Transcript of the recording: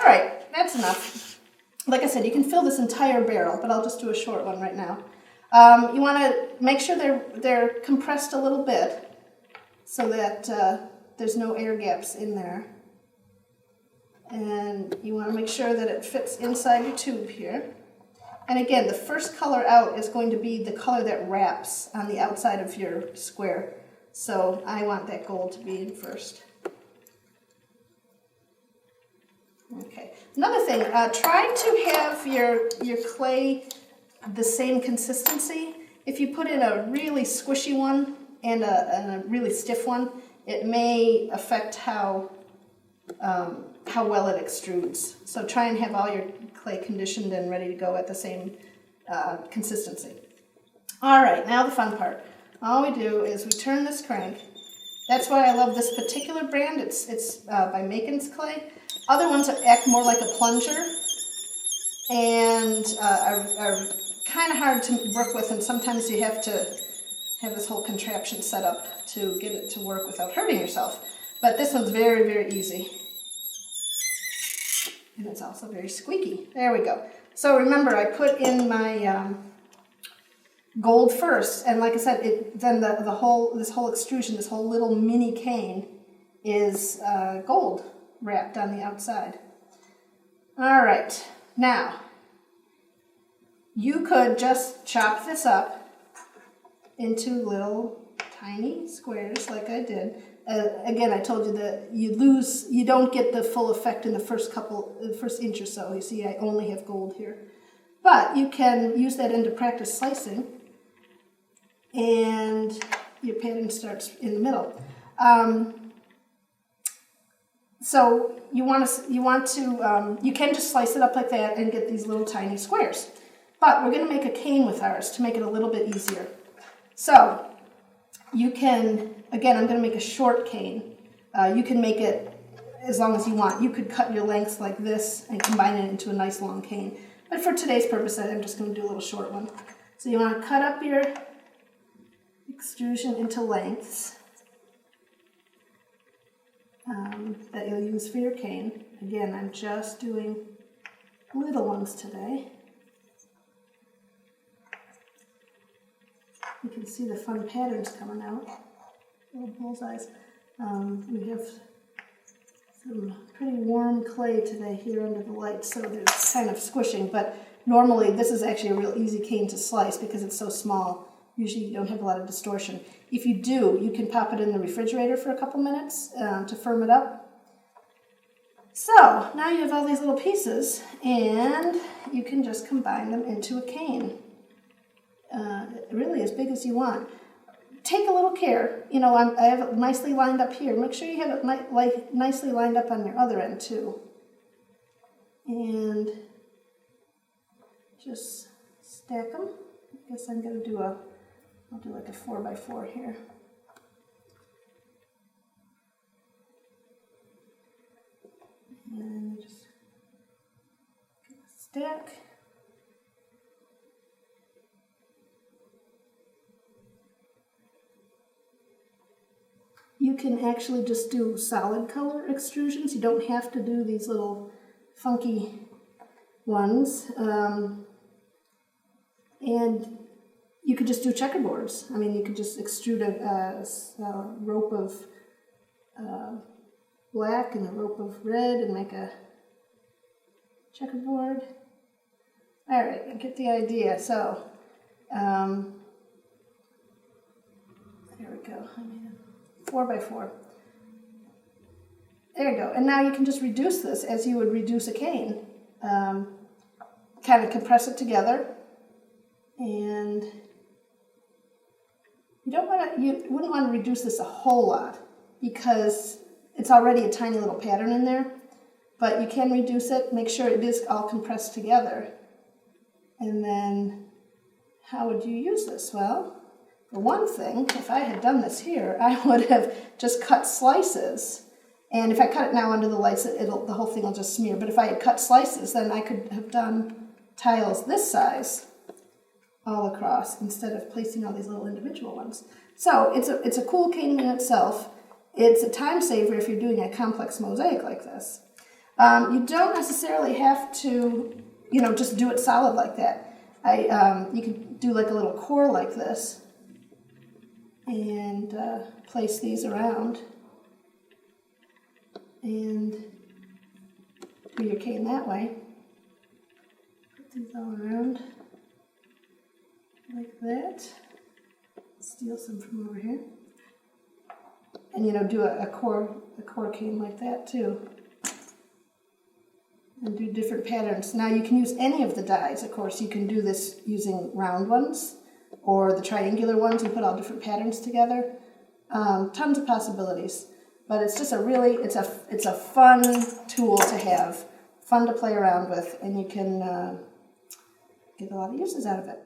All right, that's enough. Like I said, you can fill this entire barrel, but I'll just do a short one right now. You want to make sure they're compressed a little bit so that there's no air gaps in there. And you want to make sure that it fits inside your tube here. And again, the first color out is going to be the color that wraps on the outside of your square. So I want that gold to be in first. Okay. Another thing, try to have your clay the same consistency. If you put in a really squishy one and a really stiff one, it may affect how well it extrudes. So try and have all your clay conditioned and ready to go at the same consistency. All right, now the fun part. All we do is we turn this crank. That's why I love this particular brand. It's by Makin's Clay. Other ones act more like a plunger and are kind of hard to work with, and sometimes you have to have this whole contraption set up to get it to work without hurting yourself. But this one's very, very easy. And it's also very squeaky. There we go. So remember, I put in my gold first, and like I said, then this whole extrusion, this whole little mini cane is gold wrapped on the outside. All right, now you could just chop this up into little tiny squares like I did. Again, I told you that you don't get the full effect in the first inch or so. You see, I only have gold here. But you can use that into practice slicing, and your pattern starts in the middle. So you can just slice it up like that and get these little tiny squares. But we're going to make a cane with ours to make it a little bit easier. So you can, again, I'm going to make a short cane. You can make it as long as you want. You could cut your lengths like this and combine it into a nice long cane. But for today's purpose, I'm just going to do a little short one. So you want to cut up your extrusion into lengths that you'll use for your cane. Again, I'm just doing little ones today. You can see the fun patterns coming out, little bullseyes. We have some pretty warm clay today here under the light, so there's kind of squishing, but normally this is actually a real easy cane to slice because it's so small. Usually you don't have a lot of distortion. If you do, you can pop it in the refrigerator for a couple minutes to firm it up. So now you have all these little pieces, and you can just combine them into a cane. Really as big as you want. Take a little care. You know, I have it nicely lined up here. Make sure you have it nicely lined up on your other end too. And just stack them. I guess I'm going to I'll do like a 4x4 here. And just stack. You can actually just do solid color extrusions. You don't have to do these little funky ones. And you could just do checkerboards. I mean, you could just extrude a rope of black and a rope of red and make a checkerboard. All right, I get the idea. So, there we go. 4x4. There you go. And now you can just reduce this as you would reduce a cane. Kind of compress it together. And you wouldn't want to reduce this a whole lot because it's already a tiny little pattern in there. But you can reduce it, make sure it is all compressed together. And then how would you use this? Well, for one thing, if I had done this here, I would have just cut slices. And if I cut it now under the lights, the whole thing will just smear. But if I had cut slices, then I could have done tiles this size all across instead of placing all these little individual ones. So it's a cool cane in itself. It's a time saver if you're doing a complex mosaic like this. You don't necessarily have to, you know, just do it solid like that. You can do like a little core like this and place these around and do your cane that way. Put these all around like that. Steal some from over here. And, you know, do a core cane like that too. And do different patterns. Now you can use any of the dies, of course. You can do this using round ones or the triangular ones and put all different patterns together. Tons of possibilities. But it's just it's a fun tool to have, fun to play around with, and you can get a lot of uses out of it.